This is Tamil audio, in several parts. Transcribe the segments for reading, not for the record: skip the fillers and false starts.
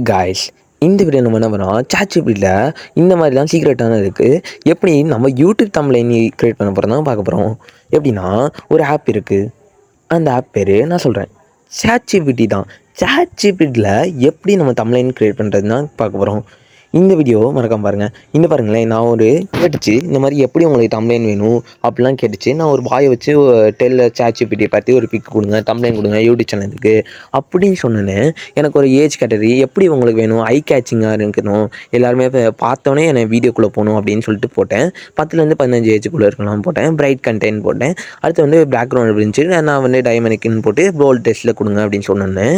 காய்ஸ், இந்த வீடியோ நம்ம என்ன பண்ணோம், சாட்ஜிபிட்டியில் இந்த மாதிரிலாம் சீக்ரெட்டான இருக்குது. எப்படி நம்ம யூடியூப் தம்ப்லைன் கிரியேட் பண்ண போகிறோம் தான் பார்க்க போகிறோம். எப்படின்னா, ஒரு ஆப் இருக்குது. அந்த ஆப் பேர் நான் சொல்கிறேன், சாட்ஜிபிட்டி தான். சாட்ஜிபிட்டியில் எப்படி நம்ம தம்ப்லைன் கிரியேட் பண்ணுறதுன்னு தான் பார்க்க போகிறோம். இந்த வீடியோ மறக்காம பாருங்கள். இந்த பாருங்களேன், நான் ஒரு கேட்டுச்சு இந்த மாதிரி எப்படி உங்களுக்கு தம்ப்லைன் வேணும் அப்படிலாம் கேட்டுச்சு. நான் ஒரு வாயை வச்சு சாட்ஜிபிட்டியை பற்றி ஒரு பிக் கொடுங்க, தம்ப்லைன் கொடுங்க யூடியூப் சேனலுக்கு அப்படின்னு சொன்னேன்னு. எனக்கு ஒரு ஏஜ் கேட்டகரி எப்படி உங்களுக்கு வேணும், ஐ கேச்சிங்காக இருக்கணும், எல்லாருமே பார்த்தோன்னே என்னை வீடியோக்குள்ளே போகணும் அப்படின்னு சொல்லிட்டு போட்டேன். 10லேருந்து 15 ஏஜுக்குள்ளே இருக்கலாம் போட்டேன். பிரைட் கண்டென்ட் போட்டேன். அடுத்து பேக்ரவுண்ட் இருந்துச்சு. நான் டைமனிக்குன்னு போட்டு போல்ட் டெஸ்ட்டில் கொடுங்க அப்படின்னு சொன்னேன்.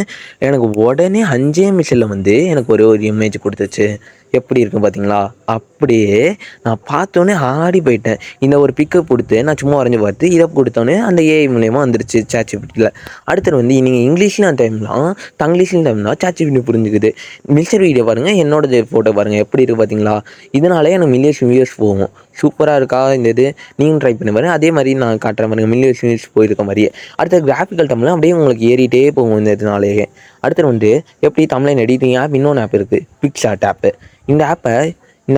எனக்கு உடனே 5 நிமிஷத்தில் எனக்கு ஒரு இமேஜ் கொடுத்துச்சு. எப்படி இருக்கும் பார்த்தீங்களா? அப்படியே நான் பார்த்தோன்னே ஆடி போயிட்டேன். இந்த ஒரு பிக்கப் கொடுத்து நான் சும்மா வரைஞ்சி பார்த்து இதை கொடுத்தோன்னே அந்த ஏஐ மூலியமாக வந்துருச்சு சாட்ஜிபிட்டியில். அடுத்தது நீங்கள் இங்கிலீஷ்லாம் டைம்லாம் தங்கிலீஷ்லாம் டைம்லாம் சாட்ஜிபிட்டி புரிஞ்சுக்குது. மில்சர் வீடியோ பாருங்கள், என்னோடது ஃபோட்டோ பாருங்கள் எப்படி இருக்குது பார்த்தீங்களா? இதனாலே எனக்கு மில்லியன்ஸ் வியூஸ் போகும். சூப்பராக இருக்கா இந்த இது? நீங்களும் ட்ரை பண்ணி பாருங்கள். அதே மாதிரி நான் காட்டுற பாருங்கள், மில்லியன்ஸ் வியூஸ் போயிருக்க மாதிரியே. அடுத்த கிராஃபிக்கல் தமிழ்லாம் அப்படியே உங்களுக்கு ஏறிட்டே போகும் இந்த இதனாலேயே. அடுத்து எப்படி தம்ப்லைன் எடிட்டிங் ஆப், இன்னொன்று ஆப் இருக்குது, பிக்சார்ட் ஆப்பு. இந்த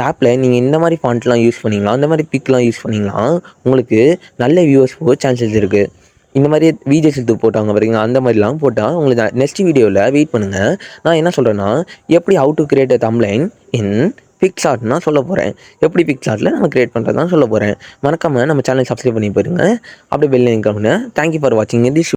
ஆப்பில் நீங்கள் இந்த மாதிரி ஃபாண்ட்லாம் யூஸ் பண்ணிங்களா, அந்த மாதிரி பிக்லாம் யூஸ் பண்ணிங்களா, உங்களுக்கு நல்ல வியூவர்ஸ் போக சான்சஸ் இருக்குது. இந்த மாதிரி வீடியோஸ் எடுத்து போட்டாங்க பாருங்க, அந்த மாதிரிலாம் போட்டால் உங்களுக்கு நெக்ஸ்ட் வீடியோவில் வெயிட் பண்ணுங்கள். நான் என்ன சொல்கிறேன்னா, எப்படி how to create a thumbnail in பிக்சார்ட்னா சொல்ல போகிறேன். எப்படி பிக்சார்ட்டில் நம்ம கிரியேட் பண்ணுறது தான் சொல்ல போகிறேன். மறக்காமல் நம்ம சேனல் சப்ஸ்கிரைப் பண்ணி போயிருங்க. அப்படியே பெல் ஐக்கான் பண்ணுங்க. தேங்க்யூ ஃபார் வாட்சிங் திஸ்.